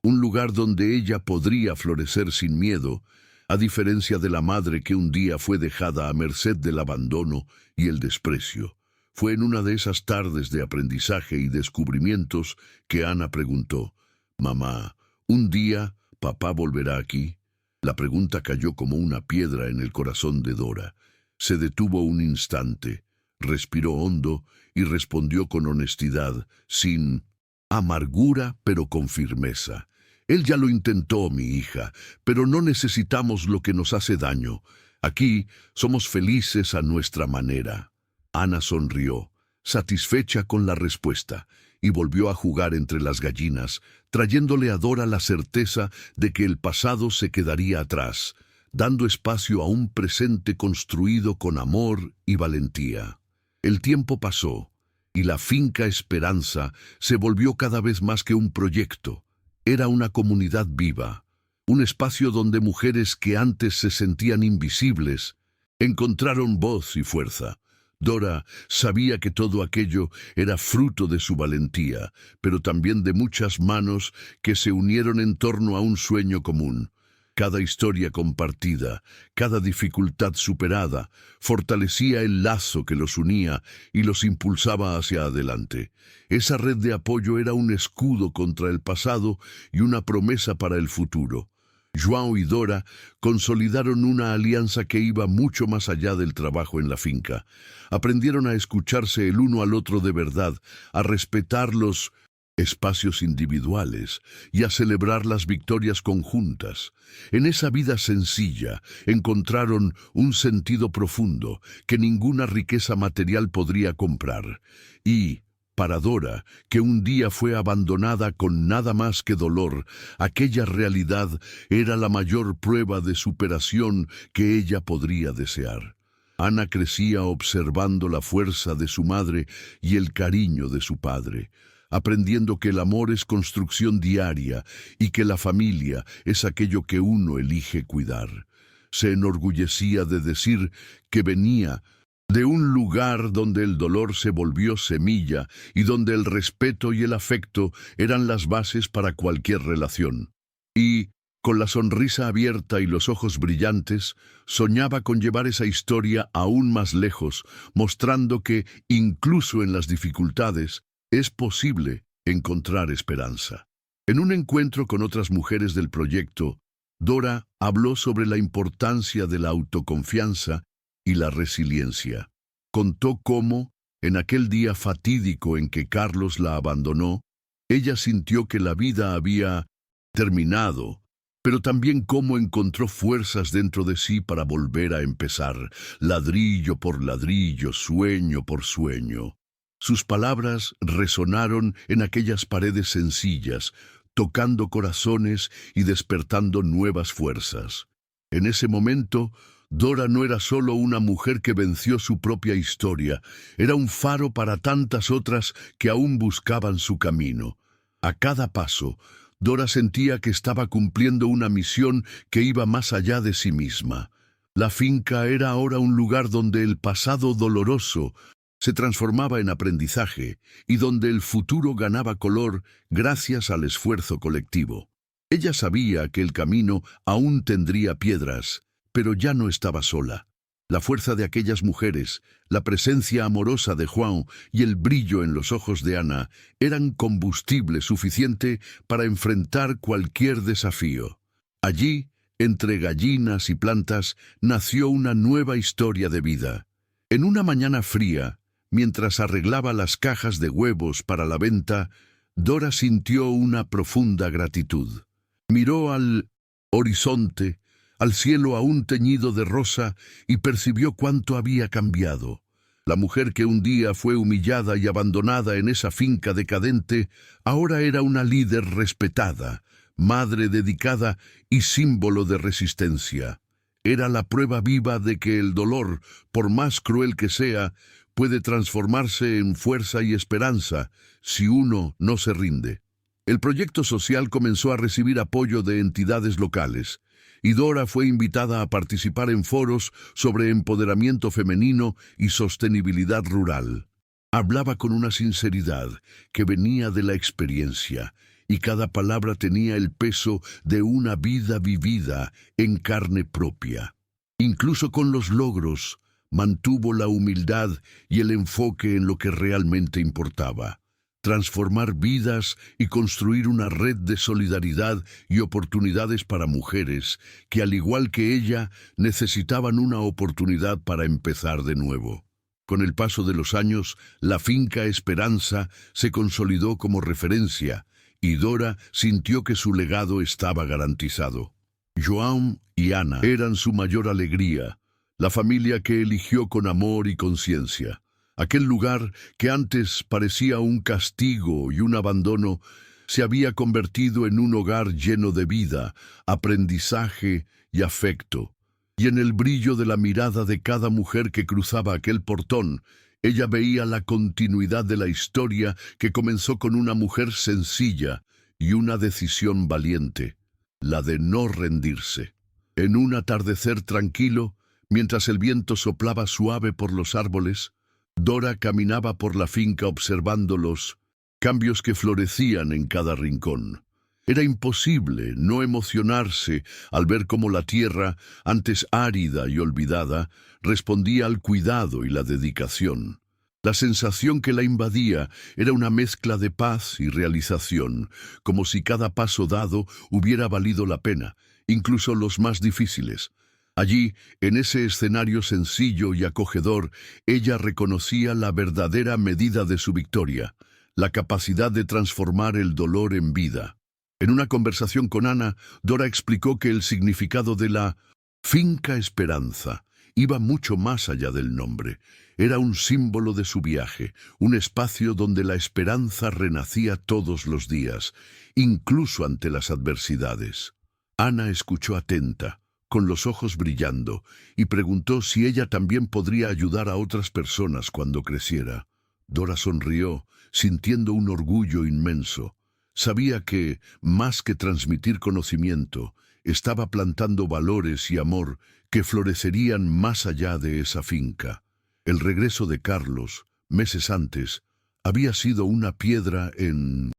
un lugar donde ella podría florecer sin miedo, a diferencia de la madre que un día fue dejada a merced del abandono y el desprecio. Fue en una de esas tardes de aprendizaje y descubrimientos que Ana preguntó: Mamá, ¿un día papá volverá aquí? La pregunta cayó como una piedra en el corazón de Dora. Se detuvo un instante, respiró hondo y respondió con honestidad, sin amargura, pero con firmeza. Él ya lo intentó, mi hija, pero no necesitamos lo que nos hace daño. Aquí somos felices a nuestra manera. Ana sonrió, satisfecha con la respuesta, y volvió a jugar entre las gallinas, trayéndole a Dora la certeza de que el pasado se quedaría atrás, dando espacio a un presente construido con amor y valentía. El tiempo pasó, y la finca Esperanza se volvió cada vez más que un proyecto. Era una comunidad viva, un espacio donde mujeres que antes se sentían invisibles encontraron voz y fuerza. Dora sabía que todo aquello era fruto de su valentía, pero también de muchas manos que se unieron en torno a un sueño común. Cada historia compartida, cada dificultad superada, fortalecía el lazo que los unía y los impulsaba hacia adelante. Esa red de apoyo era un escudo contra el pasado y una promesa para el futuro. João y Dora consolidaron una alianza que iba mucho más allá del trabajo en la finca. Aprendieron a escucharse el uno al otro de verdad, a respetar los espacios individuales y a celebrar las victorias conjuntas. En esa vida sencilla encontraron un sentido profundo que ninguna riqueza material podría comprar. Y para Dora, que un día fue abandonada con nada más que dolor, aquella realidad era la mayor prueba de superación que ella podría desear. Ana crecía observando la fuerza de su madre y el cariño de su padre, aprendiendo que el amor es construcción diaria y que la familia es aquello que uno elige cuidar. Se enorgullecía de decir que venía de un lugar donde el dolor se volvió semilla y donde el respeto y el afecto eran las bases para cualquier relación. Y, con la sonrisa abierta y los ojos brillantes, soñaba con llevar esa historia aún más lejos, mostrando que, incluso en las dificultades, es posible encontrar esperanza. En un encuentro con otras mujeres del proyecto, Dora habló sobre la importancia de la autoconfianza y la resiliencia. Contó cómo, en aquel día fatídico en que Carlos la abandonó, ella sintió que la vida había terminado, pero también cómo encontró fuerzas dentro de sí para volver a empezar, ladrillo por ladrillo, sueño por sueño. Sus palabras resonaron en aquellas paredes sencillas, tocando corazones y despertando nuevas fuerzas. En ese momento, Dora no era solo una mujer que venció su propia historia, era un faro para tantas otras que aún buscaban su camino. A cada paso, Dora sentía que estaba cumpliendo una misión que iba más allá de sí misma. La finca era ahora un lugar donde el pasado doloroso se transformaba en aprendizaje y donde el futuro ganaba color gracias al esfuerzo colectivo. Ella sabía que el camino aún tendría piedras, pero ya no estaba sola. La fuerza de aquellas mujeres, la presencia amorosa de João y el brillo en los ojos de Ana eran combustible suficiente para enfrentar cualquier desafío. Allí, entre gallinas y plantas, nació una nueva historia de vida. En una mañana fría, mientras arreglaba las cajas de huevos para la venta, Dora sintió una profunda gratitud. Miró al horizonte, al cielo aún teñido de rosa, y percibió cuánto había cambiado. La mujer que un día fue humillada y abandonada en esa finca decadente, ahora era una líder respetada, madre dedicada y símbolo de resistencia. Era la prueba viva de que el dolor, por más cruel que sea, puede transformarse en fuerza y esperanza si uno no se rinde. El proyecto social comenzó a recibir apoyo de entidades locales, y Dora fue invitada a participar en foros sobre empoderamiento femenino y sostenibilidad rural. Hablaba con una sinceridad que venía de la experiencia, y cada palabra tenía el peso de una vida vivida en carne propia. Incluso con los logros, mantuvo la humildad y el enfoque en lo que realmente importaba: transformar vidas y construir una red de solidaridad y oportunidades para mujeres que, al igual que ella, necesitaban una oportunidad para empezar de nuevo. Con el paso de los años, la finca Esperanza se consolidó como referencia y Dora sintió que su legado estaba garantizado. João y Ana eran su mayor alegría, la familia que eligió con amor y conciencia. Aquel lugar que antes parecía un castigo y un abandono se había convertido en un hogar lleno de vida, aprendizaje y afecto. Y en el brillo de la mirada de cada mujer que cruzaba aquel portón, ella veía la continuidad de la historia que comenzó con una mujer sencilla y una decisión valiente, la de no rendirse. En un atardecer tranquilo, mientras el viento soplaba suave por los árboles, Dora caminaba por la finca observando los cambios que florecían en cada rincón. Era imposible no emocionarse al ver cómo la tierra, antes árida y olvidada, respondía al cuidado y la dedicación. La sensación que la invadía era una mezcla de paz y realización, como si cada paso dado hubiera valido la pena, incluso los más difíciles. Allí, en ese escenario sencillo y acogedor, ella reconocía la verdadera medida de su victoria, la capacidad de transformar el dolor en vida. En una conversación con Ana, Dora explicó que el significado de la finca Esperanza iba mucho más allá del nombre. Era un símbolo de su viaje, un espacio donde la esperanza renacía todos los días, incluso ante las adversidades. Ana escuchó atenta, con los ojos brillando, y preguntó si ella también podría ayudar a otras personas cuando creciera. Dora sonrió, sintiendo un orgullo inmenso. Sabía que, más que transmitir conocimiento, estaba plantando valores y amor que florecerían más allá de esa finca. El regreso de Carlos, meses antes, había sido una piedra en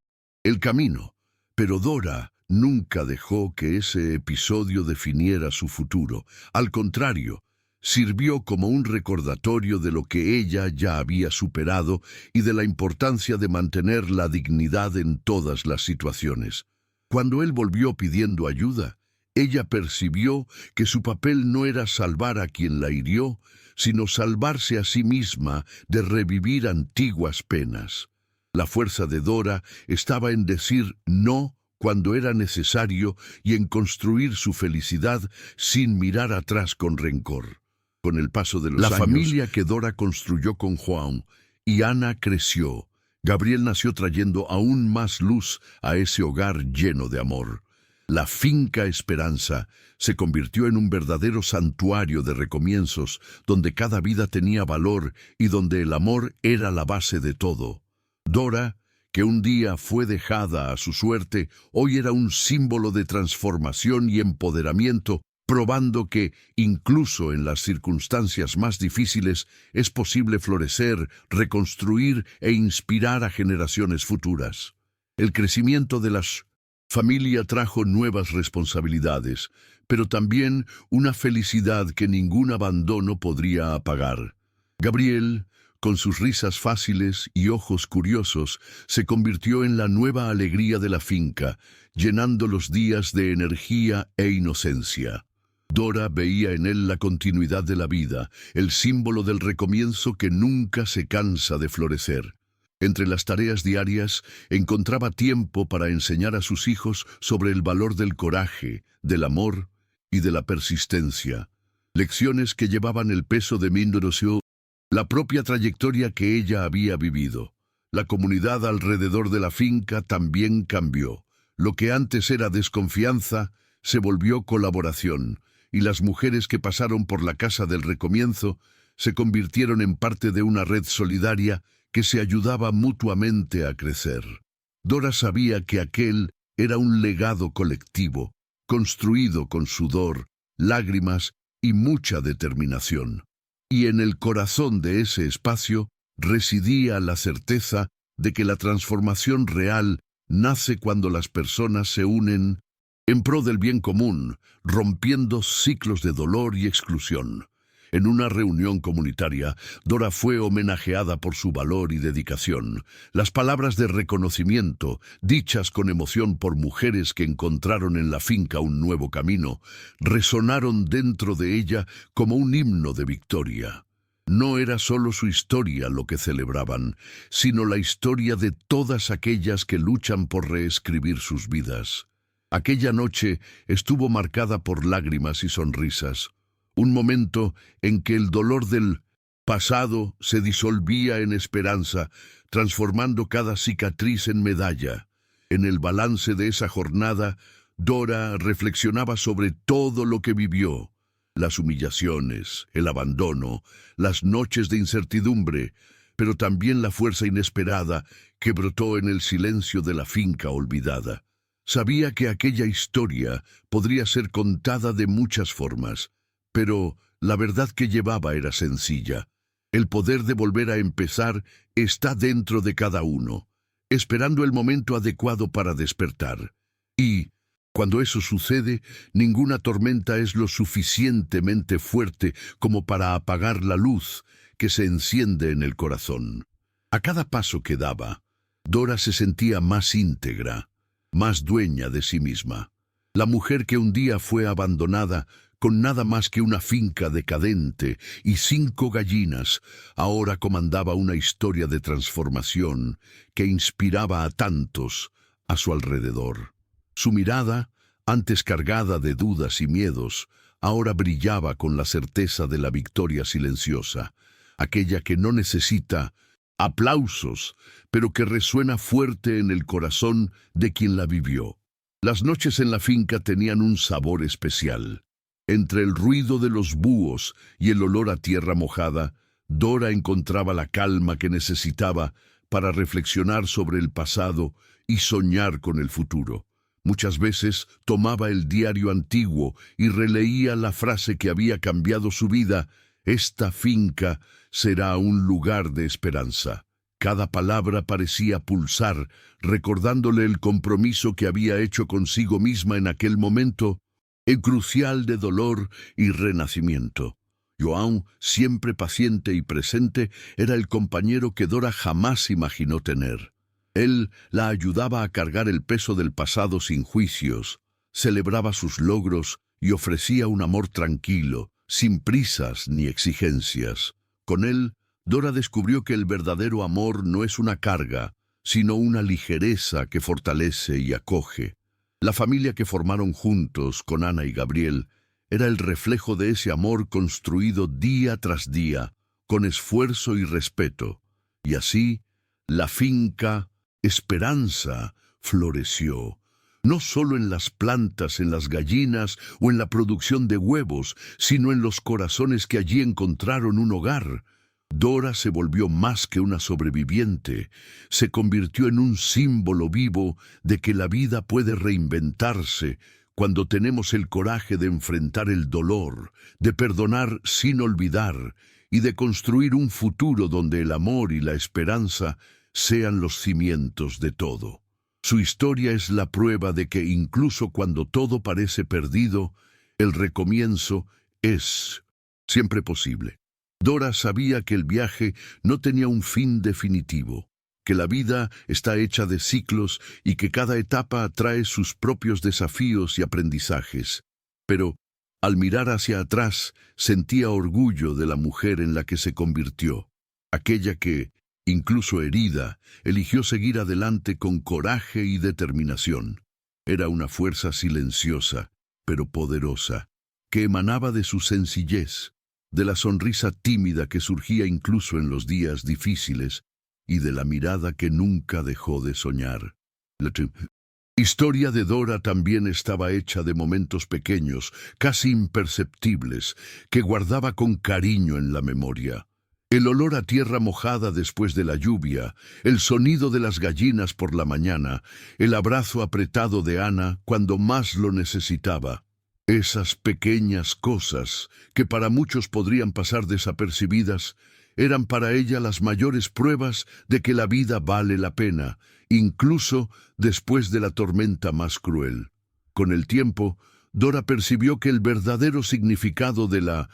el camino, pero Dora nunca dejó que ese episodio definiera su futuro. Al contrario, sirvió como un recordatorio de lo que ella ya había superado y de la importancia de mantener la dignidad en todas las situaciones. Cuando él volvió pidiendo ayuda, ella percibió que su papel no era salvar a quien la hirió, sino salvarse a sí misma de revivir antiguas penas. La fuerza de Dora estaba en decir no cuando era necesario y en construir su felicidad sin mirar atrás con rencor. Con el paso de los años, la familia que Dora construyó con João y Ana creció. Gabriel nació trayendo aún más luz a ese hogar lleno de amor. La finca Esperanza se convirtió en un verdadero santuario de recomienzos, donde cada vida tenía valor y donde el amor era la base de todo. Dora, que un día fue dejada a su suerte, hoy era un símbolo de transformación y empoderamiento, probando que, incluso en las circunstancias más difíciles, es posible florecer, reconstruir e inspirar a generaciones futuras. El crecimiento de la familia trajo nuevas responsabilidades, pero también una felicidad que ningún abandono podría apagar. Gabriel, con sus risas fáciles y ojos curiosos, se convirtió en la nueva alegría de la finca, llenando los días de energía e inocencia. Dora veía en él la continuidad de la vida, el símbolo del recomienzo que nunca se cansa de florecer. Entre las tareas diarias, encontraba tiempo para enseñar a sus hijos sobre el valor del coraje, del amor y de la persistencia. Lecciones que llevaban el peso de la propia trayectoria que ella había vivido. La comunidad alrededor de la finca también cambió. Lo que antes era desconfianza se volvió colaboración, y las mujeres que pasaron por la casa del recomienzo se convirtieron en parte de una red solidaria que se ayudaba mutuamente a crecer. Dora sabía que aquel era un legado colectivo, construido con sudor, lágrimas y mucha determinación. Y en el corazón de ese espacio residía la certeza de que la transformación real nace cuando las personas se unen en pro del bien común, rompiendo ciclos de dolor y exclusión. En una reunión comunitaria, Dora fue homenajeada por su valor y dedicación. Las palabras de reconocimiento, dichas con emoción por mujeres que encontraron en la finca un nuevo camino, resonaron dentro de ella como un himno de victoria. No era solo su historia lo que celebraban, sino la historia de todas aquellas que luchan por reescribir sus vidas. Aquella noche estuvo marcada por lágrimas y sonrisas, un momento en que el dolor del pasado se disolvía en esperanza, transformando cada cicatriz en medalla. En el balance de esa jornada, Dora reflexionaba sobre todo lo que vivió: las humillaciones, el abandono, las noches de incertidumbre, pero también la fuerza inesperada que brotó en el silencio de la finca olvidada. Sabía que aquella historia podría ser contada de muchas formas, pero la verdad que llevaba era sencilla. El poder de volver a empezar está dentro de cada uno, esperando el momento adecuado para despertar. Y, cuando eso sucede, ninguna tormenta es lo suficientemente fuerte como para apagar la luz que se enciende en el corazón. A cada paso que daba, Dora se sentía más íntegra, más dueña de sí misma. La mujer que un día fue abandonada con nada más que una finca decadente y 5 gallinas, ahora comandaba una historia de transformación que inspiraba a tantos a su alrededor. Su mirada, antes cargada de dudas y miedos, ahora brillaba con la certeza de la victoria silenciosa, aquella que no necesita aplausos, pero que resuena fuerte en el corazón de quien la vivió. Las noches en la finca tenían un sabor especial. Entre el ruido de los búhos y el olor a tierra mojada, Dora encontraba la calma que necesitaba para reflexionar sobre el pasado y soñar con el futuro. Muchas veces tomaba el diario antiguo y releía la frase que había cambiado su vida: «Esta finca será un lugar de esperanza». Cada palabra parecía pulsar, recordándole el compromiso que había hecho consigo misma en aquel momento crucial de dolor y renacimiento. João, siempre paciente y presente, era el compañero que Dora jamás imaginó tener. Él la ayudaba a cargar el peso del pasado sin juicios, celebraba sus logros y ofrecía un amor tranquilo, sin prisas ni exigencias. Con él, Dora descubrió que el verdadero amor no es una carga, sino una ligereza que fortalece y acoge. La familia que formaron juntos con Ana y Gabriel era el reflejo de ese amor construido día tras día, con esfuerzo y respeto. Y así, la finca Esperanza floreció, no solo en las plantas, en las gallinas o en la producción de huevos, sino en los corazones que allí encontraron un hogar. Dora se volvió más que una sobreviviente, se convirtió en un símbolo vivo de que la vida puede reinventarse cuando tenemos el coraje de enfrentar el dolor, de perdonar sin olvidar y de construir un futuro donde el amor y la esperanza sean los cimientos de todo. Su historia es la prueba de que incluso cuando todo parece perdido, el recomienzo es siempre posible. Dora sabía que el viaje no tenía un fin definitivo, que la vida está hecha de ciclos y que cada etapa trae sus propios desafíos y aprendizajes. Pero, al mirar hacia atrás, sentía orgullo de la mujer en la que se convirtió, aquella que, incluso herida, eligió seguir adelante con coraje y determinación. Era una fuerza silenciosa, pero poderosa, que emanaba de su sencillez, de la sonrisa tímida que surgía incluso en los días difíciles y de la mirada que nunca dejó de soñar. La historia de Dora también estaba hecha de momentos pequeños, casi imperceptibles, que guardaba con cariño en la memoria. El olor a tierra mojada después de la lluvia, el sonido de las gallinas por la mañana, el abrazo apretado de Ana cuando más lo necesitaba. Esas pequeñas cosas, que para muchos podrían pasar desapercibidas, eran para ella las mayores pruebas de que la vida vale la pena, incluso después de la tormenta más cruel. Con el tiempo, Dora percibió que el verdadero significado de la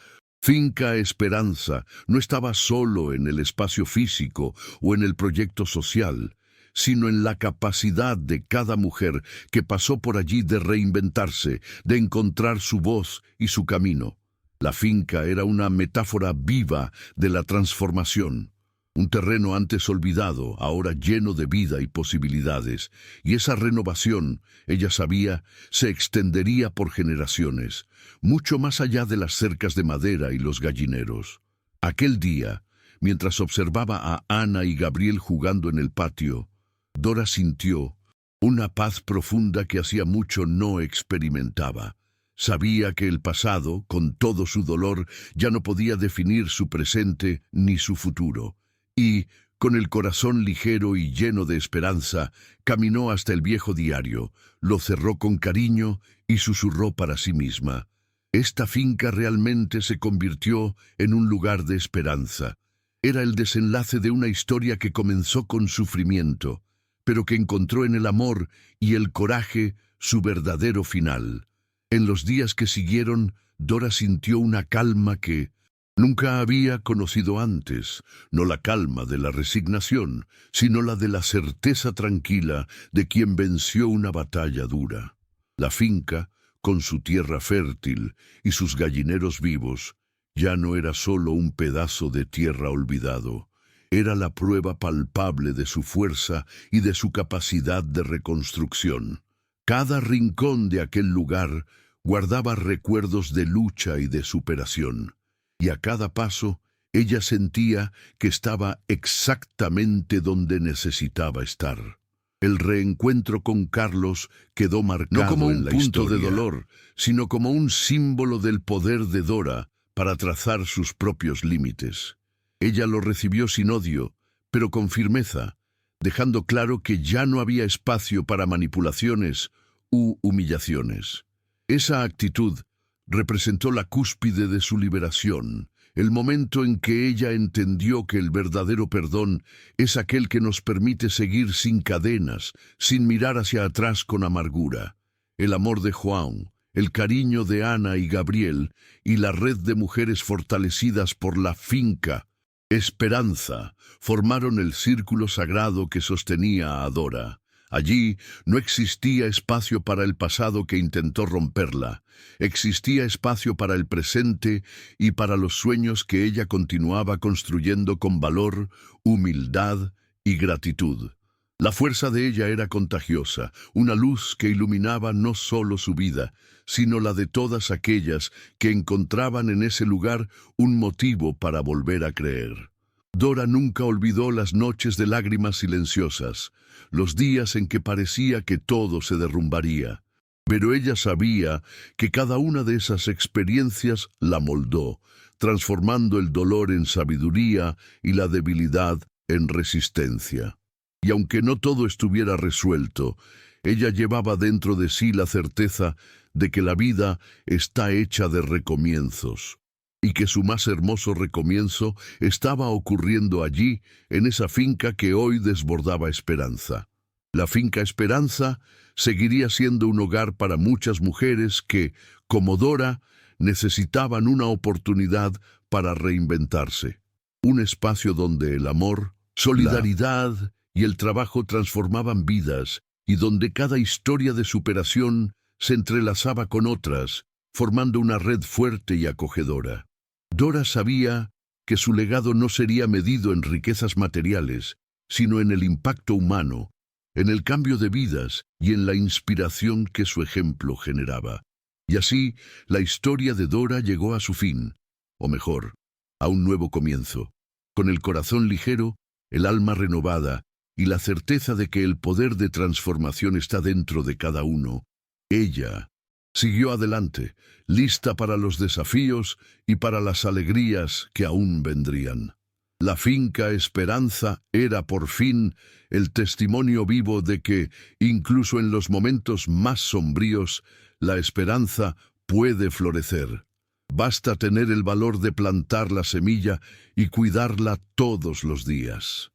Finca Esperanza no estaba solo en el espacio físico o en el proyecto social, sino en la capacidad de cada mujer que pasó por allí de reinventarse, de encontrar su voz y su camino. La finca era una metáfora viva de la transformación. Un terreno antes olvidado, ahora lleno de vida y posibilidades, y esa renovación, ella sabía, se extendería por generaciones, mucho más allá de las cercas de madera y los gallineros. Aquel día, mientras observaba a Ana y Gabriel jugando en el patio, Dora sintió una paz profunda que hacía mucho no experimentaba. Sabía que el pasado, con todo su dolor, ya no podía definir su presente ni su futuro. Y, con el corazón ligero y lleno de esperanza, caminó hasta el viejo diario, lo cerró con cariño y susurró para sí misma: esta finca realmente se convirtió en un lugar de esperanza. Era el desenlace de una historia que comenzó con sufrimiento, pero que encontró en el amor y el coraje su verdadero final. En los días que siguieron, Dora sintió una calma que nunca había conocido antes, no la calma de la resignación, sino la de la certeza tranquila de quien venció una batalla dura. La finca, con su tierra fértil y sus gallineros vivos, ya no era solo un pedazo de tierra olvidado. Era la prueba palpable de su fuerza y de su capacidad de reconstrucción. Cada rincón de aquel lugar guardaba recuerdos de lucha y de superación. Y a cada paso, ella sentía que estaba exactamente donde necesitaba estar. El reencuentro con Carlos quedó marcado No como un en la punto historia, de dolor, sino como un símbolo del poder de Dora para trazar sus propios límites. Ella lo recibió sin odio, pero con firmeza, dejando claro que ya no había espacio para manipulaciones u humillaciones. Esa actitud representó la cúspide de su liberación, el momento en que ella entendió que el verdadero perdón es aquel que nos permite seguir sin cadenas, sin mirar hacia atrás con amargura. El amor de Juan, el cariño de Ana y Gabriel y la red de mujeres fortalecidas por la finca Esperanza formaron el círculo sagrado que sostenía a Dora. Allí no existía espacio para el pasado que intentó romperla. Existía espacio para el presente y para los sueños que ella continuaba construyendo con valor, humildad y gratitud. La fuerza de ella era contagiosa, una luz que iluminaba no solo su vida, sino la de todas aquellas que encontraban en ese lugar un motivo para volver a creer. Dora nunca olvidó las noches de lágrimas silenciosas, los días en que parecía que todo se derrumbaría. Pero ella sabía que cada una de esas experiencias la moldó, transformando el dolor en sabiduría y la debilidad en resistencia. Y aunque no todo estuviera resuelto, ella llevaba dentro de sí la certeza de que la vida está hecha de recomienzos, y que su más hermoso recomienzo estaba ocurriendo allí, en esa finca que hoy desbordaba esperanza. La finca Esperanza seguiría siendo un hogar para muchas mujeres que, como Dora, necesitaban una oportunidad para reinventarse. Un espacio donde el amor, solidaridad y el trabajo transformaban vidas, y donde cada historia de superación se entrelazaba con otras, formando una red fuerte y acogedora. Dora sabía que su legado no sería medido en riquezas materiales, sino en el impacto humano, en el cambio de vidas y en la inspiración que su ejemplo generaba. Y así, la historia de Dora llegó a su fin, o mejor, a un nuevo comienzo, con el corazón ligero, el alma renovada y la certeza de que el poder de transformación está dentro de cada uno. Ella siguió adelante, lista para los desafíos y para las alegrías que aún vendrían. La finca Esperanza era por fin el testimonio vivo de que, incluso en los momentos más sombríos, la esperanza puede florecer. Basta tener el valor de plantar la semilla y cuidarla todos los días.